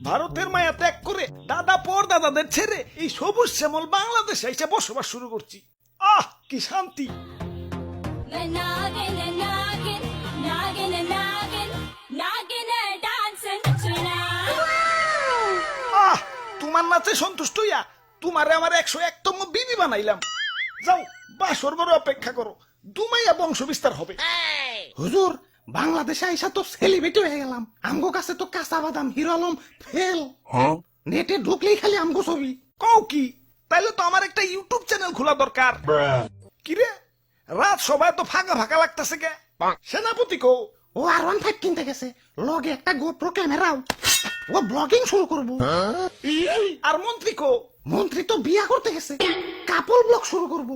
ভারতের মায়া ত্যাগ করে দাদা পর দাদাদের ছেড়ে এই সবুজ শ্যামল বাংলাদেশে এসে বসবাস শুরু করছি। কি শান্তি। তোমার নাচে সন্তুষ্ট হইয়া তোমারে আমার 101তম বিবি বানাইলাম। যাও বাসর ঘরে অপেক্ষা করো, দুমাইয়া বংশ বিস্তার হবে। হুজুর, বাংলাদেশে আইসা তো সেলিব্রিটি হয়ে গেলাম। আমগো কাছে তো কাঁচা বাদাম হিরো আলম ফেল। নেটে ঢুকলেই খালি আমগো ছবি। কও কি? তাইলে তো আমার একটা ইউটিউব চ্যানেল খোলা দরকার। কিরে রাত সবাই তো ফাঁকা ফাঁকা লাগতেছে কে? সেনাপতি কো? ও R15 কিনতে গেছে, লগে একটা গোপ্রো ক্যামেরাও। ও ব্লগিং শুরু করবো। আর মন্ত্রী কো? মন্ত্রী তো বিয়া করতে গেছে, কাপল ব্লগ শুরু করবো।